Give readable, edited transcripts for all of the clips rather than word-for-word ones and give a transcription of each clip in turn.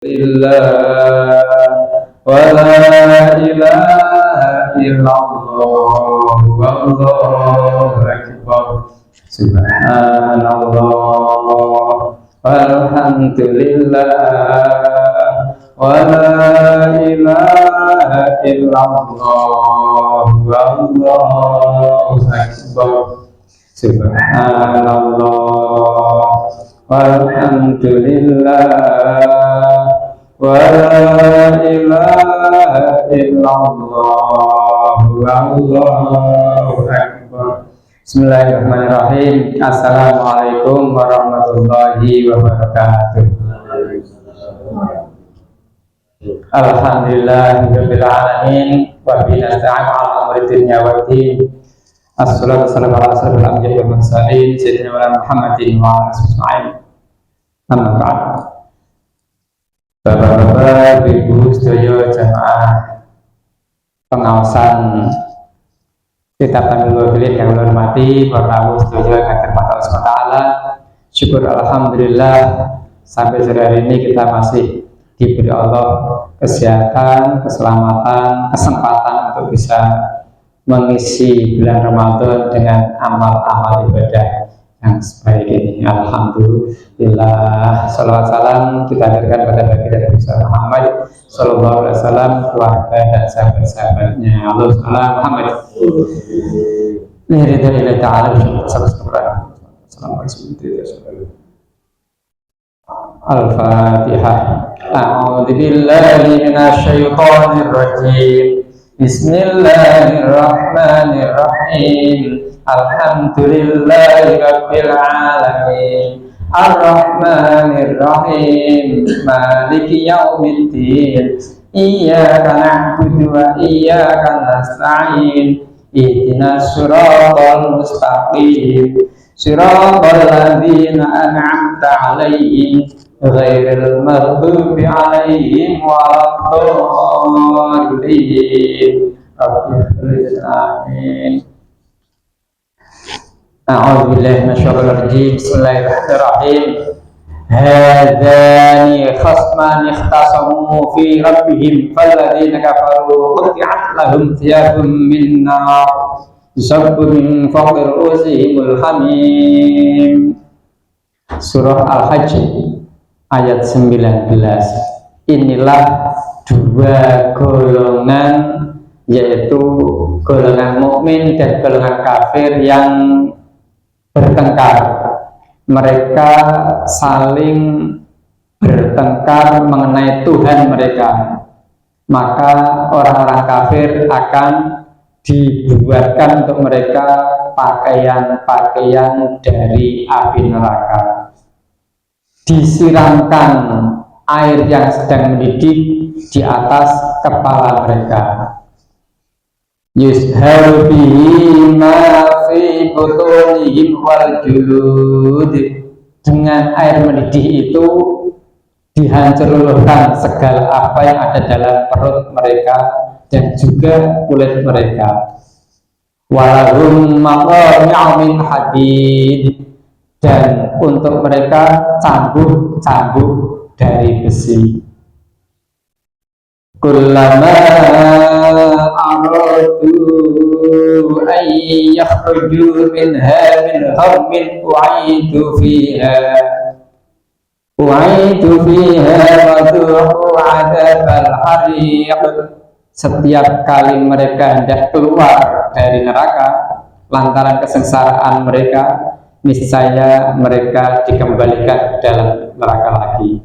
Lillah wa la ilaha illallah wallahu akbar subhanallah walhamdulillah wa la ilaha illallah wallahu akbar subhanallah walhamdulillah wa la ilaha illallah wallahu akbar. Bismillahirrahmanirrahim. Assalamualaikum warahmatullahi wabarakatuh. Alhamdulillahirabbil alamin wa bihi nasta'inu ala umuri dunya waddin. Assalatu wassalamu ala asyrofil anbiya'i wal mursalin sayyidina Muhammadin wa ala alihi wasallam. Amma ba'd. Bapak-bapak, ibu, sedaya jamaah pengawasan kitab Tanwirul Ghaliin yang kami hormati, para tamu sedaya yang dirahmati Allah Subhanahu wa taala. Syukur alhamdulillah sampai hari ini kita masih diberi Allah kesehatan, keselamatan, kesempatan untuk bisa mengisi bulan Ramadan dengan amal-amal ibadah yang sebaik ini. Alhamdulillah, salawat salam kita hadirkan pada baginda Nabi Muhammad sallallahu alaihi wasallam, keluarga dan sahabat-sahabatnya. Allahumma Muhammad. Lillahi ta'ala Al-Fatihah. A'udzu billahi minasy syaithanir rajim. Bismillahirrahmanirrahim. Alhamdulillahi rabbil alamin. Ar-Rahmanir-Rahim. Maliki yaumiddin. Iyyaka na'budu wa iyyaka nasta'in. Ihdinas siratal mustaqim. Siratal ladzina an'amta 'alaihim ghairil maghdubi 'alaihim waladdallin. Amin. A'udzu billahi minasyaitonir rajim. Bismillahirrahmanirrahim. Hadzani khasmani ikhtasamu fi rabbihim falladzina kafaru qut'at lahum thiyabun min nar yusabbu min fawqi ru'usihimul hamim. Surah Al-Hajj ayat 19. Inilah dua golongan, yaitu golongan mukmin dan golongan kafir yang bertengkar. Mereka saling bertengkar mengenai Tuhan mereka. Maka orang-orang kafir akan dibuatkan untuk mereka pakaian-pakaian dari api neraka. Disiramkan air yang sedang mendidih di atas kepala mereka. Yushar bihi ma fi butunihim wal julud. Dengan air mendidih itu dihancurkan segala apa yang ada dalam perut mereka dan juga kulit mereka. Walahum maqami'u min hadid. Dan untuk mereka cambuk-cambuk dari besi. Kullama aradu an yakhruju minha min ghammin u'idu fiha wa dhuqu 'adzabal hariq. Setiap kali mereka hendak keluar dari neraka lantaran kesengsaraan mereka, niscaya mereka dikembalikan dalam neraka lagi.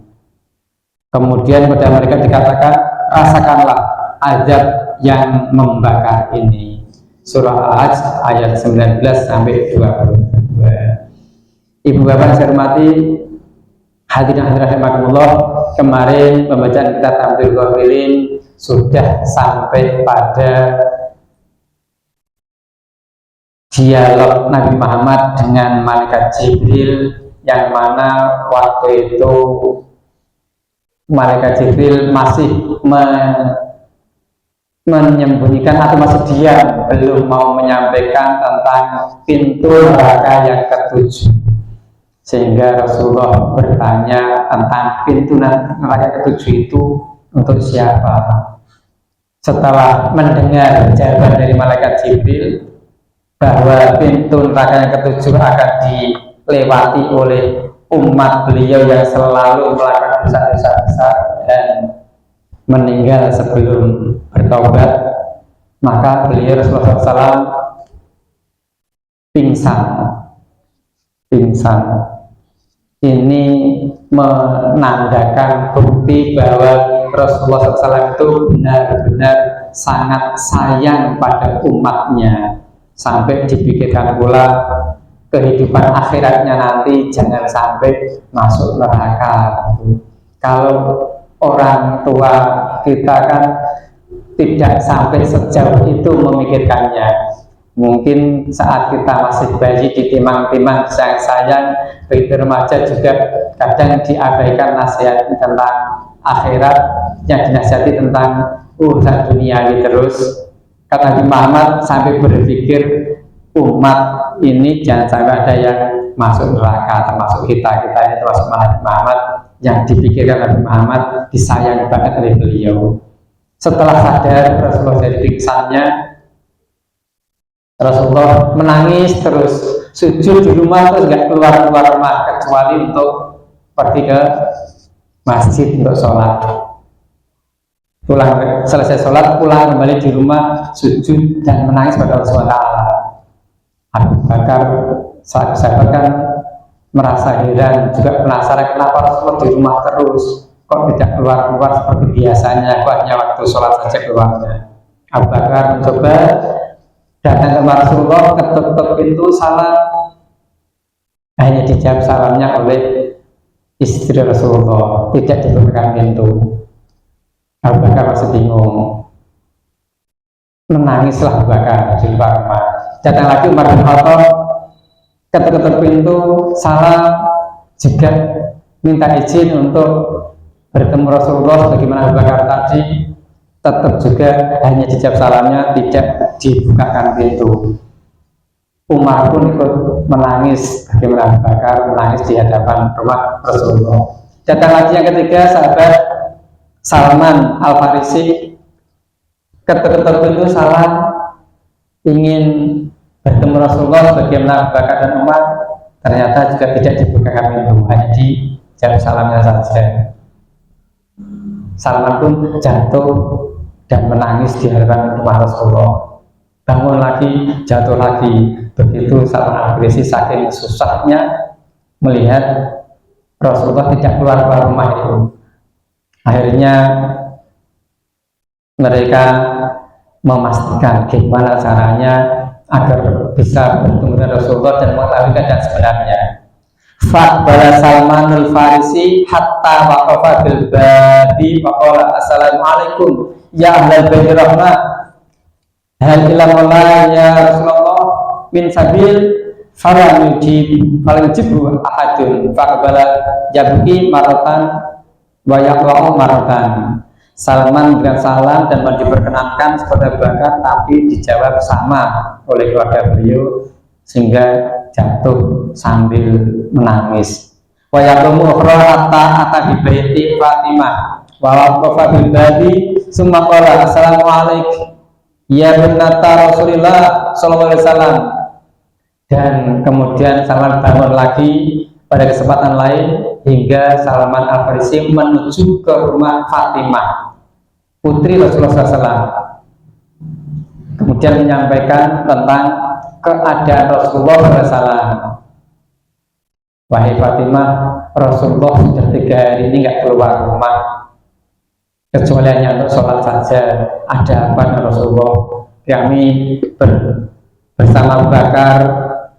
Kemudian pada mereka dikatakan, rasakanlah azab yang membakar ini. Surah Al-Hajj ayat 19 sampai 22. Ibu bapak saya hormati, hadirin hadirat rahimakumullah, kemarin pembacaan kita Tanwirul Ghaliin sudah sampai pada dialog Nabi Muhammad dengan malaikat Jibril, yang mana waktu itu malaikat Jibril masih menyembunyikan atau masih diam, belum mau menyampaikan tentang pintu neraka yang ketujuh. sehingga Rasulullah bertanya tentang pintu neraka ketujuh itu untuk siapa. Setelah mendengar jawaban dari malaikat Jibril bahwa pintu neraka yang ketujuh akan dilewati oleh umat beliau yang selalu melakukan dosa-dosa besar dan meninggal sebelum bertobat, maka beliau Rasulullah SAW pingsan. Ini menandakan bukti bahwa Rasulullah SAW itu benar-benar sangat sayang pada umatnya, sampai dipikirkan pula kehidupan akhiratnya nanti jangan sampai masuk neraka. Kalau orang tua kita kan tidak sampai sejauh itu memikirkannya. Mungkin saat kita masih bayi ditimang-timang sayang, begitu remaja juga kadang diabaikan nasihat tentang akhirat, yang dinasihati tentang urusan duniawi terus. Kata Nabi Muhammad sampai berpikir umat ini jangan sampai ada yang masuk neraka, termasuk kita ini termasuk Nabi Muhammad yang dipikirkan Nabi Muhammad, disayang banget oleh beliau. Setelah sadar Rasulullah dari pingsannya, Rasulullah menangis terus, sujud di rumah terus nggak keluar rumah kecuali untuk pergi ke masjid untuk sholat. Pulang selesai sholat, pulang kembali di rumah, sujud dan menangis pada Allah SWT. Abu Bakar sahabat kan merasa heran, juga penasaran kenapa Rasulullah di rumah terus, kok tidak keluar seperti biasanya, kok hanya waktu sholat saja keluarnya. Abu Bakar mencoba datang ke Rasulullah, ketuk pintu salam, hanya dijawab salamnya oleh istri Rasulullah, tidak dibukakan pintu. Abu Bakar masih bingung, menangislah Abu Bakar di luar rumah. Datang lagi Umar bin Khattab, ketuk pintu salam, juga minta izin untuk bertemu Rasulullah sebagaimana Abu Bakar tadi, tetap juga hanya dijawab salamnya, tidak dibukakan pintu. Umar pun ikut menangis bagaimana Abu Bakar menangis di hadapan rumah Rasulullah. Datang lagi yang ketiga, sahabat Salman Al-Farisi, ketuk pintu salam, ingin bertemu Rasulullah bagaimana Abu Bakar dan Umar, ternyata juga tidak dibukakan pintu, hanya dijawab salamnya saja. Salman pun jatuh dan menangis di hadapan rumah Rasulullah. Bangun lagi, jatuh lagi. Begitu Salman Al-Farisi saking susahnya melihat Rasulullah tidak keluar rumah itu. Akhirnya mereka memastikan gimana caranya agar bisa bertemu dengan Rasulullah dan mengetahui keadaan sebenarnya. Faqbala Salmanul Farisi hatta waqafa bil babi faqala assalamualaikum ya ahlal baiti rahmah hal ila mulai ya Rasulullah min sabil falam yujibu ahadun faqbala jabki maratan wa yaqra'u maratan. Salman dengan salam dan diperkenankan seperti Abu Bakar, tapi dijawab sama oleh keluarga beliau sehingga jatuh sambil menangis. Wa yaqumu ukhra hatta bi baiti Fatimah wa waqafa bil babi summa qala assalamu alaikum ya binata Rasulillah sallallahu alaihi wasallam. Dan kemudian Salman bangun lagi pada kesempatan lain hingga Salman Al-Farisi menuju ke rumah Fatimah, putri Rasulullah SAW. Kemudian menyampaikan tentang keadaan Rasulullah SAW. Wahai Fatimah, Rasulullah sudah 3 hari ini nggak keluar rumah, kecuali hanya untuk sholat saja. Ada apa dengan Rasulullah? Kami bersama Abu Bakar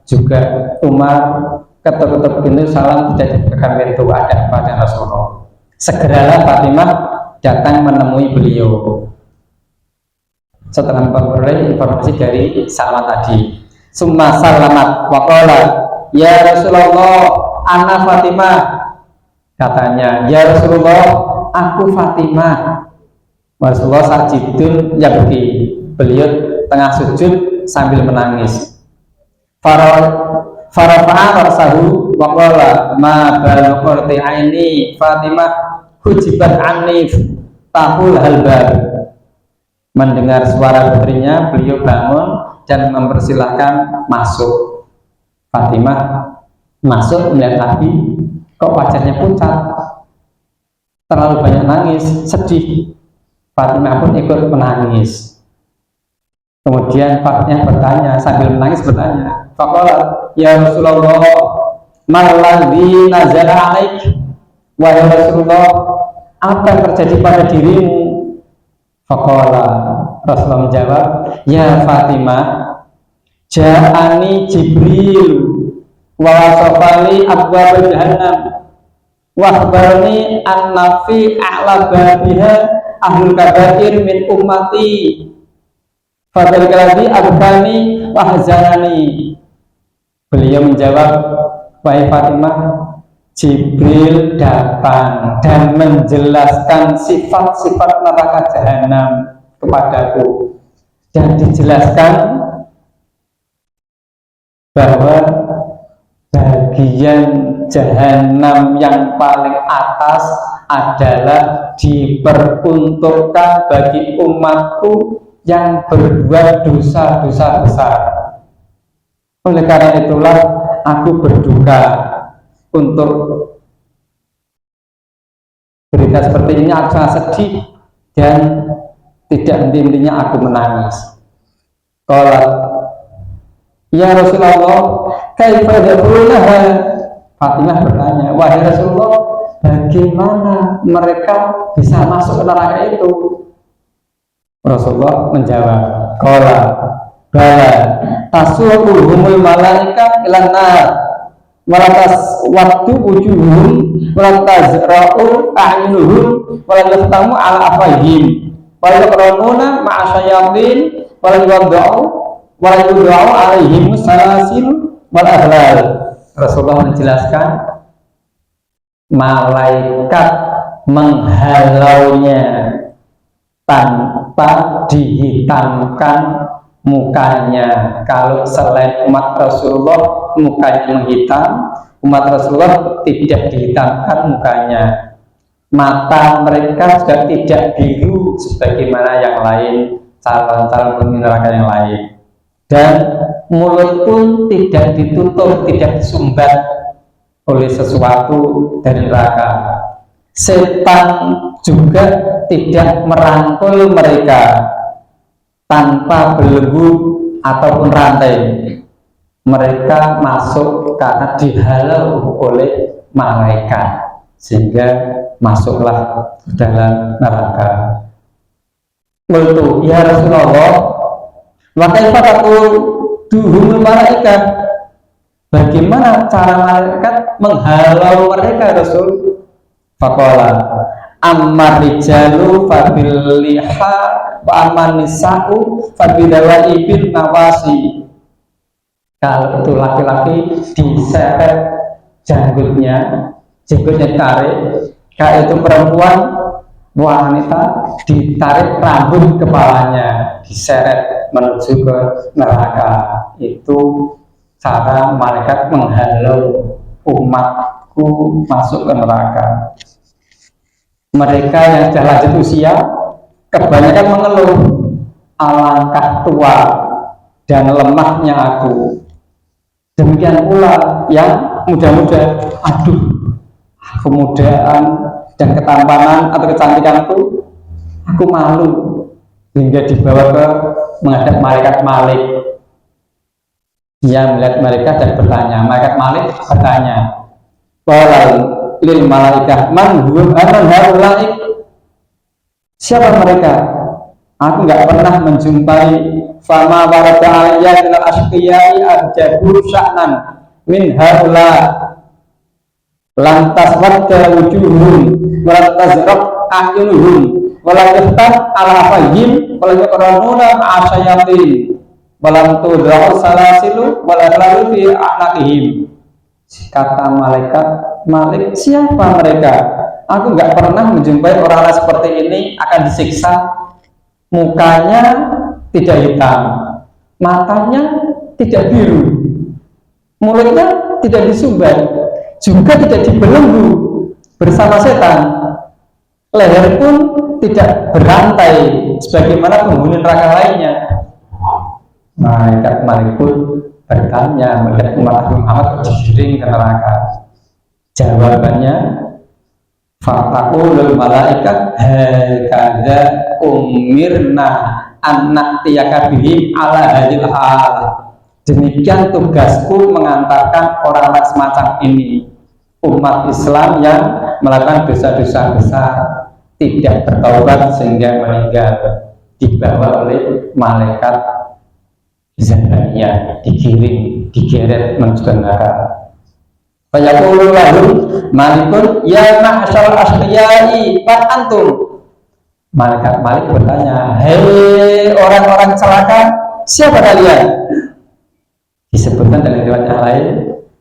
juga Umar ketuk-ketuk pintu salam tidak dibukakan pintu. Ada apa dengan Rasulullah? Segeralah Fatimah datang menemui beliau setelah memperoleh informasi dari Salman tadi. Summa salamat waqala ya Rasulullah ana Fatimah, katanya ya Rasulullah aku Fatimah. Rasulullah sajidun yabki, beliau tengah sujud sambil menangis. Farafa'a rasahu wa qala ma balu qurti aini Fatimah hujibat anif tahul halbar. Mendengar suara putrinya, beliau bangun dan mempersilahkan masuk. Fatimah masuk melihat Nabi, kok wajahnya pucat, terlalu banyak nangis, sedih. Fatimah pun ikut menangis. Kemudian Fatimah bertanya, sambil menangis bertanya, faqala ya Rasulullah maladzi nazala alaik, wahai Rasulullah, apa yang terjadi pada dirimu? Faqala, Rasulullah menjawab, ya Fatimah, ja'ani Jibril wa wasafali abwab jahannam wa akhbarani anna fi a'la babiha ahlul kabair min ummati fadzalika ladzi abkani wa hazanani. Beliau menjawab, wahai Fatimah, Jibril datang dan menjelaskan sifat-sifat neraka jahanam kepadaku, dan dijelaskan bahwa bagian jahanam yang paling atas adalah diperuntukkan bagi umatku yang berbuat dosa-dosa besar. Oleh karena itulah aku berduka untuk berita seperti ini. Aku sangat sedih dan tidak henti-hentinya aku menangis. Qala ya Rasulullah kaifa yadkhulunaha. Fatimah bertanya, wahai Rasulullah, bagaimana mereka bisa masuk ke neraka itu? Rasulullah menjawab, qala bala tasuquhumul malaika ilan nar walatas waktu wujuhum walatazra'u a'yunuhum walataftamu ala afahim walataqranuna ma'asyayatin walatudau alaihim salasil wal aghlal. Rasulullah menjelaskan malaikat menghalaunya tanpa dihitamkan mukanya. Kalau selain umat Rasulullah mukanya menghitam, umat Rasulullah tidak dihitamkan mukanya. Mata mereka juga tidak biru sebagaimana yang lain, calon-calon penghuni neraka yang lain. Dan mulut pun tidak ditutup, tidak disumbat oleh sesuatu dari neraka. Setan juga tidak merangkul mereka tanpa belenggu ataupun rantai. Mereka masuk karena dihalau oleh malaikat, sehingga masuklah ke dalam neraka. Qultu ya Rasulullah, wa kaifa taqudduhumul malaikat? Bagaimana cara malaikat menghalau mereka, Rasul? Faqala ammar rijalu fabil liha wa amman nisa'u fabidawai bil nawasi. Kalau itu laki-laki diseret janggutnya ditarik. Kalau itu perempuan, wanita, ditarik rambut kepalanya, diseret menuju ke neraka. Itu cara malaikat menghalau umatku masuk ke neraka. Mereka yang sudah lanjut usia kebanyakan mengeluh, alangkah tua dan lemahnya aku. Demikian pula yang muda-muda, aduh, kemudaan dan ketampanan atau kecantikanku, aku malu, hingga dibawa ke menghadap malaikat Malik. Dia melihat mereka dan bertanya, malaikat Malik bertanya, walal lil malaikah man huwa aman haulaik. Siapa mereka? Aku nggak pernah menjumpai fama warada alayya minal asqiyai arjabu sya'nan min haula. Lantas wadda wujuhum walatazraq a'yunuhum walataftat ala fahim walataqranuna ma'asyayatin walantudra'u salasilu walatlalu fi a'naqihim. Kata malaikat Malik, siapa mereka? Aku nggak pernah menjumpai orang-orang seperti ini akan disiksa. Mukanya tidak hitam, matanya tidak biru, mulutnya tidak disumbat, juga tidak dibelenggu bersama setan, leher pun tidak berantai sebagaimana penghuni neraka lainnya. Malaikat pun bertanya melihat umat Nabi Muhammad tergiring ke neraka. Jawabannya, faqulul malaikat hakadza umirna an na'tiyaka bihim ala hadil hal. Demikian tugasku mengantarkan orang-orang semacam ini, umat Islam yang melakukan dosa-dosa besar, tidak bertaubat sehingga meninggal, dibawa oleh malaikat Zabaniyah, digiring, digeret menuju neraka. Fayaqulu lahum malikun ya ma'syar asqiyai man antum. Malaikat Malik bertanya, hei orang-orang celaka, siapa kalian? Disebutkan dalam riwayat yang lain,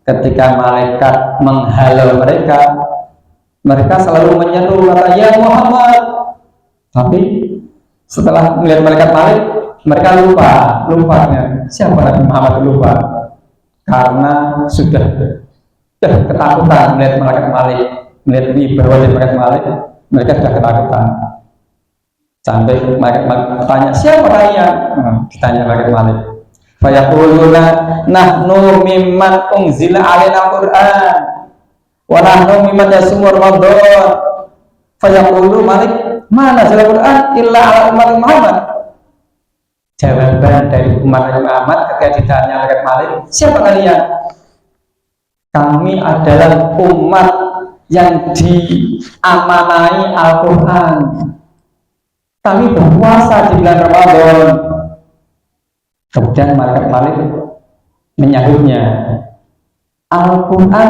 ketika malaikat menghalau mereka, mereka selalu menyeru kata ya Muhammad. Tapi setelah melihat malaikat Malik, mereka lupanya siapa Nabi Muhammad, lupa karena sudah ketakutan melihat malaikat Malik, melihat wibawa dari malaikat Malik, mereka sudah ketakutan. Sampai malaikat Malik bertanya, siapa kalian? Ditanya malaikat Malik. Fayaquluna nahnu mimman unzila alaina Qur'an wa nahnu mimman yasumu Ramadan. Fayaqulu Malik, mana nazala Qur'an illa ala umat Muhammad. Jawaban dari umat Nabi Muhammad ketika ditanya malaikat Malik, siapa kalian? Kami adalah umat yang diamanai Al-Quran. Kami berpuasa di bulan Ramadan. Kemudian malaikat Malik menyahutnya, Al-Quran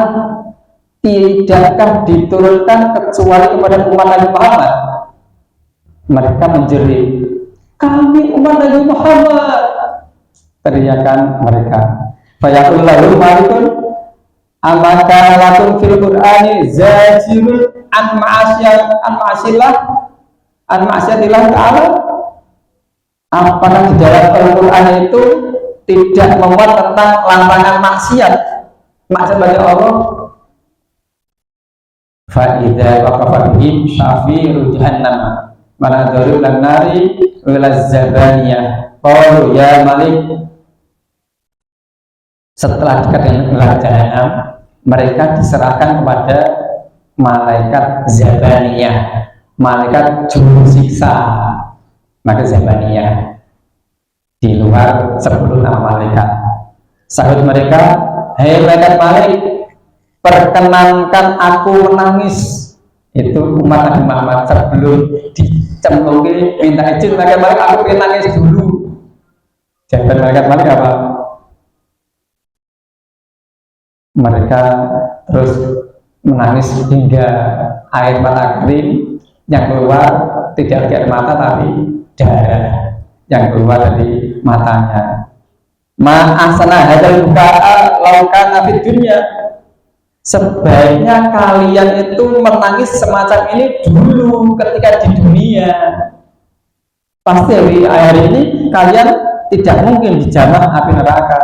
tidakkah diturunkan kecuali kepada umat Nabi Muhammad? Mereka menjerit, kami umat Nabi Muhammad, teriakan mereka. Fayaqul lahum Malikun amaka lakum fil Qur'ani zajirun an ma'asyatillah ta'ala. Apakah di dalam Al-Quran itu tidak memuat tentang larangan maksiat bagi Allah? Fa'idha waqafa bihim syafiru jahannam manadharu lan nari wala zabaniyah. Qalu ya Malik. Setelah dekat dengan jahannam, mereka diserahkan kepada malaikat Zabaniyah, malaikat juru siksa. Maka Zabaniyah di luar 10 nama malaikat. Sahut mereka, hei malaikat Malik, perkenankan aku menangis. Itu umat Nabi Muhammad sebelum dicemplungi minta izin malaikat Malik, aku pengen nangis dulu. Jawaban malaikat Malik apa? Mereka terus menangis hingga air mata kering yang keluar, tidak dari air mata tapi darah yang keluar dari matanya. Ma'asana hadal buka'a laukan fid dunya. Sebaiknya kalian itu menangis semacam ini dulu ketika di dunia. Pasti hari ini kalian tidak mungkin dijamah api neraka.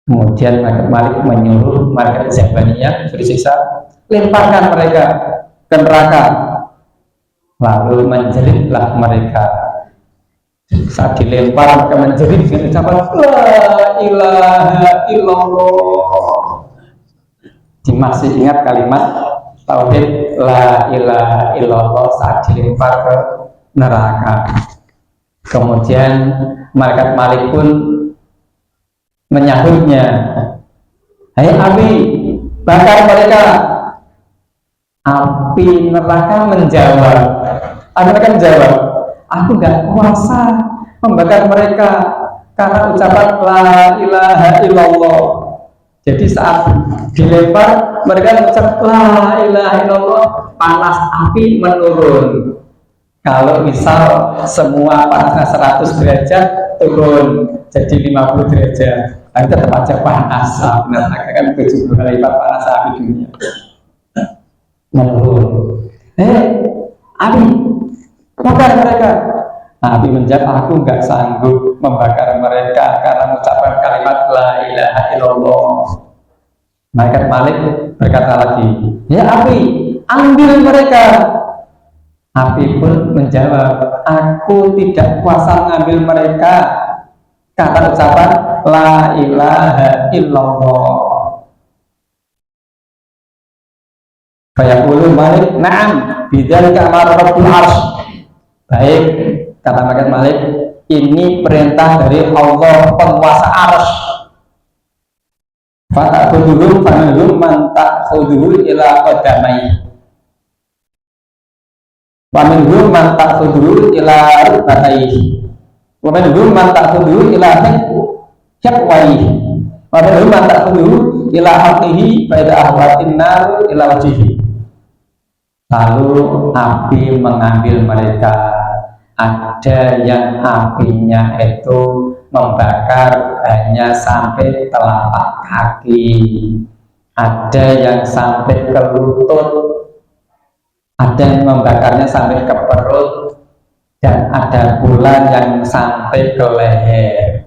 Kemudian malaikat Malik menyuruh malaikat Zabaniyah bersiksa, lemparkan mereka ke neraka. Lalu menjeritlah mereka. Saat dilempar mereka menjerit dengan ucapan la ilaha illallah. Masih ingat kalimat tauhid la ilaha illallah saat dilempar ke neraka. Kemudian malaikat Malik pun menyahutnya, hai api, bakar mereka. Api neraka menjawab, mereka menjawab, aku nggak kuasa membakar mereka karena ucapan la ilaha illallah. Jadi saat dilempar mereka mengucap la ilaha illallah, panas api menurun. Kalau misal semua panasnya 100 derajat turun jadi 50 derajat, tetap aja panas. Neraka kan 70 kali lipat panas api dunia. Menurun. Api, bakar mereka. Api menjawab, aku nggak sanggup membakar mereka karena mengucapkan kalimat la ilaha illallah. Malaikat Malik berkata lagi, ya api, ambil mereka. Api pun menjawab, aku tidak kuasa mengambil mereka kata ucapan la ilaha illallah. Fayaqulu Malik, na'am, bidzalika amara Rabbul Arsy. Baik, kata malaikat Malik, ini perintah dari Allah penguasa Arsy. Fata'khudhuhum faminhum man ta'khudhuhu ila qadamai. Wa minhum man ta'khudhuhu ila rukbatayhi. Wa minhum man ta'khudhuhu ila hiqwayhi. Wa minhum man ta'khudhuhu ila haqihi fa idza ahwatin nar ila wajhihi. Lalu api mengambil mereka. Ada yang apinya itu membakar hanya sampai telapak kaki, ada yang sampai ke lutut, ada yang membakarnya sampai ke perut, dan ada pula yang sampai ke leher.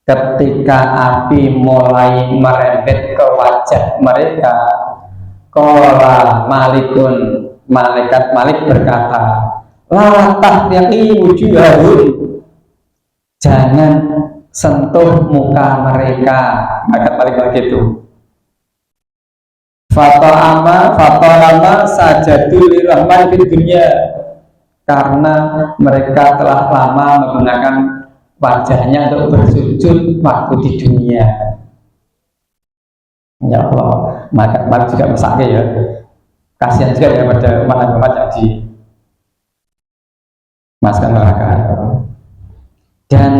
Ketika api mulai merembet ke wajah mereka, qala Malikun, malaikat Malik berkata, la tahyaqi wujuhahum, jangan sentuh muka mereka. Malaikat Malik begitu. Fata'ama sajadul lirahman di dunia, karena mereka telah lama menggunakan wajahnya untuk bersujud waktu di dunia. Ya Allah, malaikat Malik juga mesake ya. Kasihan juga ya pada umat-umat yang di masukkan neraka. Dan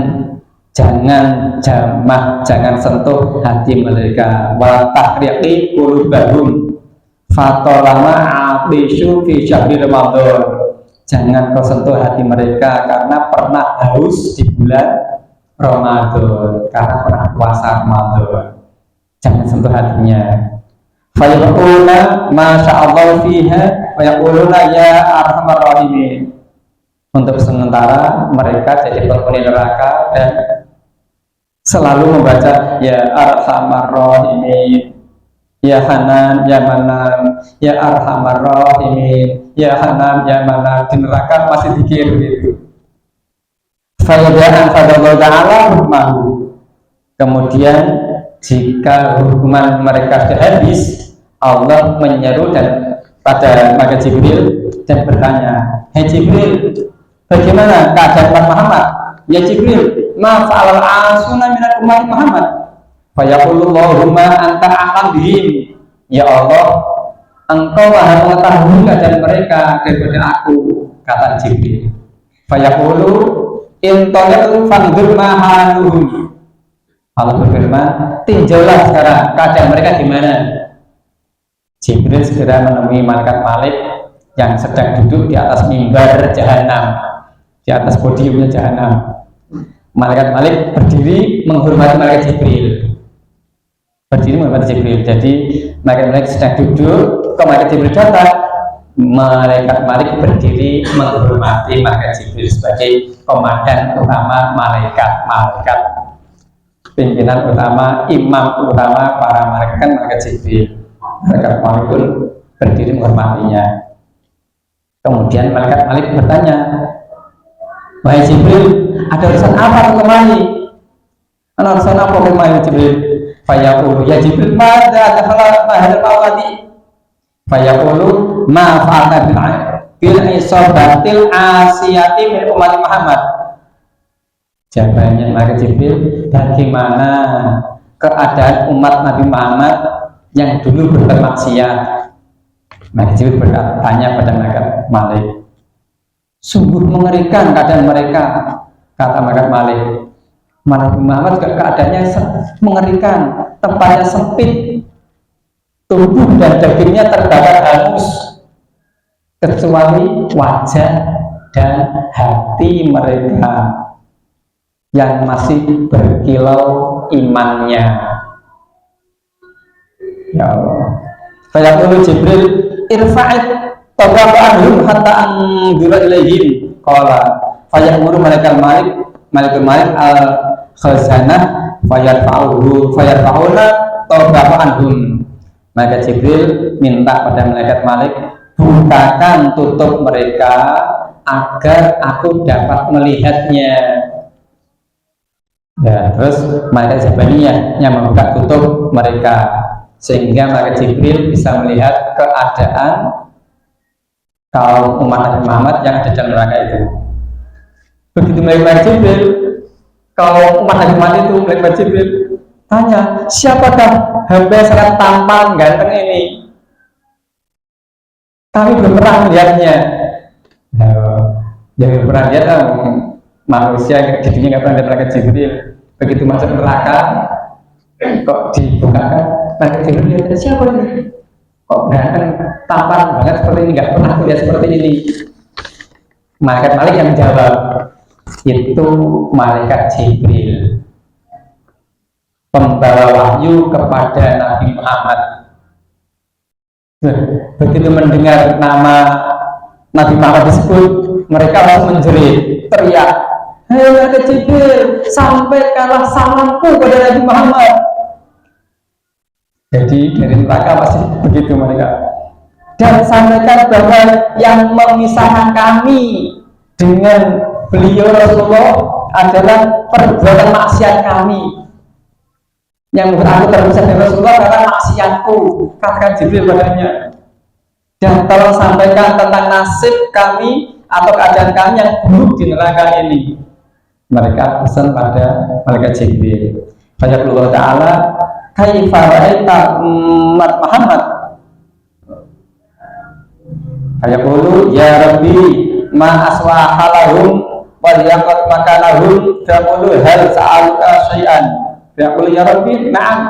jangan jamah, jangan sentuh hati mereka. Wa tahriqi qulubahum fatolama abisu fi syahri Ramadan. Jangan kau sentuh hati mereka karena pernah haus di bulan Ramadan, karena pernah puasa Ramadan. Jangan sentuh hatinya. Fa yaquluna ma sya'allahu fiha wa yaquluna ya arhamar rahimin. Untuk sementara mereka jadi penghuni neraka dan selalu membaca ya arhamar rahimin, ya Hanan, ya Manan, ya arhamar rahimin, ya Hanan, ya Manan. Di neraka masih dikir gitu. Fayadaan fadallahu ta'ala hukmahu. Kemudian jika hukuman mereka sudah habis, Allah menyeru dan pada malaikat Jibril dan bertanya, "Hai Jibril, bagaimana keadaan umat Muhammad?" "Ya Jibril, ma fa'alal asuna minal umat Muhammad?" Fayaqulullahumma anta a'lam bihim. Ya Allah, Engkau maha mengetahui keadaan mereka daripada aku, kata Jibril. Fayaqulu in taliqu fanzur ma haluhum. Allah berfirman, tinjaulah sekarang keadaan mereka gimana. Jibril segera menemui malaikat Malik yang sedang duduk di atas mimbar jahanam, di atas podiumnya jahanam. Malaikat Malik berdiri menghormati malaikat Jibril. Berdiri menghormati Jibril. Jadi malaikat Malik sedang duduk, ke malaikat Jibril datang. Malaikat Malik berdiri menghormati malaikat Jibril sebagai komandan utama malaikat, pimpinan utama, imam utama para malaikat, kan malaikat Jibril. Malaikat Malik pun berdiri menghormatinya. Kemudian malaikat Malik bertanya, "Wahai Jibril, ada urusan apa kemari?" "Ada urusan apa kemari Jibril?" Fayaqulu ya Jibril, "Madza tafala mahal awadi?" Fayaqulu ma fa'alna bil isabatil asiyati min umat Muhammad. Jawabannya malaikat Jibril, bagaimana keadaan umat Nabi Muhammad yang dulu berbuat maksiat? Malaikat Jibril bertanya pada malaikat Malik, sungguh mengerikan keadaan mereka, kata malaikat Malik. Nabi Muhammad juga keadaannya mengerikan, tempatnya sempit, tubuh dan dagingnya terbakar hangus, kecuali wajah dan hati mereka yang masih berkilau imannya. Ya Allah. Fayaqulu Jibril, irfa'id tawaqa anhum hatta anzura ilaihim. Qala fayaqulu malaikat Malik, Malikul Malik al khazanah fayarfa'una tawbafa anhum. Maka Jibril minta pada malaikat Malik, bukakan tutup mereka agar aku dapat melihatnya. Ya, terus malaikat Jabaniyah yang membuka tutup mereka sehingga malaikat Jibril bisa melihat keadaan kaum umat Nabi Muhammad yang ada dalam neraka itu. Begitu malaikat Jibril, kaum umat Nabi Muhammad itu, malaikat Jibril tanya, siapakah hamba sangat tampan ganteng ini? Kami belum pernah melihatnya. Yang pernah lihat manusia di dunia nggak pernah lihat malaikat Jibril. Begitu masuk neraka, kok dibukakan malaikat Jibril lihat siapa ini? Kok ganteng, tampan banget seperti ini, nggak pernah lihat seperti ini. Malaikat Malik yang menjawab, itu malaikat Jibril, pembawa wahyu kepada Nabi Muhammad. Begitu mendengar nama Nabi Muhammad disebut, mereka langsung menjerit, teriak, hei malaikat Jibril, sampaikanlah salamku kepada Nabi Muhammad. Jadi dari neraka masih begitu mereka. Dan sampaikan bahwa yang memisahkan kami dengan beliau Rasulullah adalah perbuatan maksiat kami. Yang membuat aku terpisah dari Rasulullah adalah maksiatku, katakan Jibril padanya. Dan tolong sampaikan tentang nasib kami atau keadaan kami yang buruk di neraka ini. Mereka pesan pada malaikat Jibril. Allah Ta'ala, kaifa ra'aita umat Muhammad? Ayaqulu ya Rabbi ma aswahalahum wa yaqad makanahum taqulu hal sa'aluka syai'an. Yaqulu ya Rabbi na'am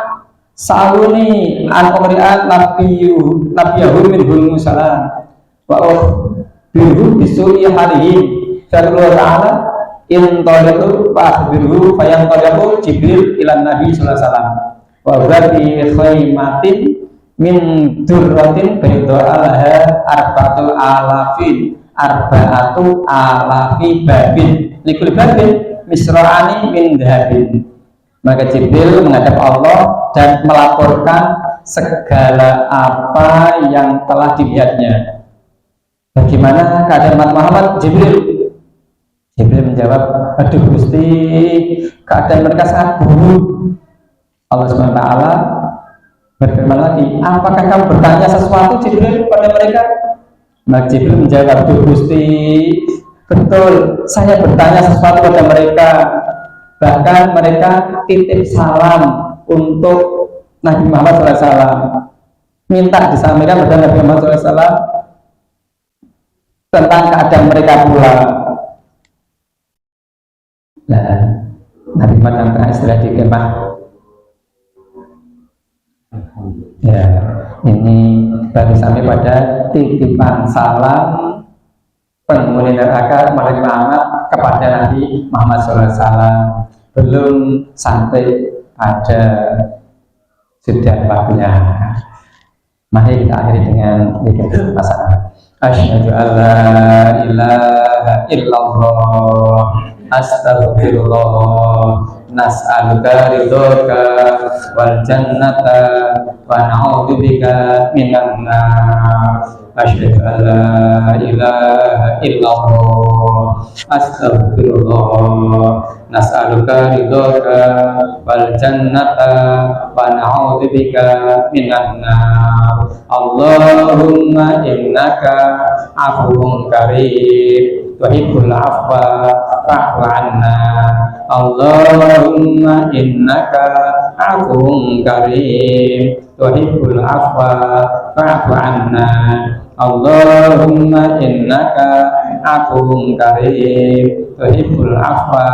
sa'aluni an umri'an nabiyahum minhum salam wa biru bisu'i halihim. Allah Ta'ala in taliqu fa'akhbirhu fayantaliqu Jibril ilan Nabi sallallahu alaihi wasallam wa bi khaymatin min durratin bayda'alaha arba'atu alafi babin likul babin misra'ani min dhahabin. Maka Jibril menghadap Allah dan melaporkan segala apa yang telah dilihatnya. Bagaimana keadaan umat Muhammad? Jibril menjawab, aduh Gusti, keadaan mereka sangat buruk. Allah SWT berfirman lagi, apakah kamu bertanya sesuatu Jibril pada mereka? Maka Jibril menjawab, aduh Gusti, betul, saya bertanya sesuatu pada mereka. Bahkan mereka titip salam untuk Nabi Muhammad SAW, minta disampaikan kepada Nabi Muhammad SAW tentang keadaan mereka pula. Nah, Nabi Muhammad yang tengah istirahat di kemah. Ya, ini baru sampai pada titipan salam penghuni neraka Nabi Muhammad kepada Nabi Muhammad SAW. Belum sampai pada sudah waktunya. Mari kita akhiri dengan zikir pasangan. Asyhadu an la ilaha illallah, astaghfirullah, nas'aluka ridhoka wal jannata wa na'udzubika minan nar. Asyhadu an la ilaha illallah, astaghfirullah, nas'aluka ridhoka wal jannata wa na'udzubika minan nar. Allahumma innaka afuwwun karim tuhibbul afwa fa'fu 'anna. Allahumma innaka afuwwun karim tuhibbul afwa fa'fu 'anna. Allahumma innaka afuwwun karim tuhibbul afwa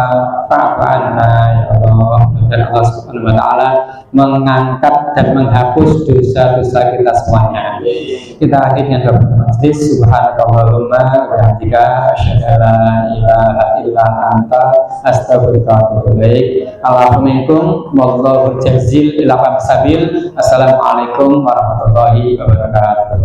fa'fu 'anna. Ya Allah, dan Allah Subhanahu wa taala mengangkat dan menghapus dosa-dosa kita semuanya. Kita akhiri dengan doa majlis. Subhanakallahumma wa bihamdika asyhadu an la ilaha illa anta astaghfiruka wa atubu ilaik. Alhamdulillah wallahu jazil ila sabil. Assalamualaikum warahmatullahi wabarakatuh.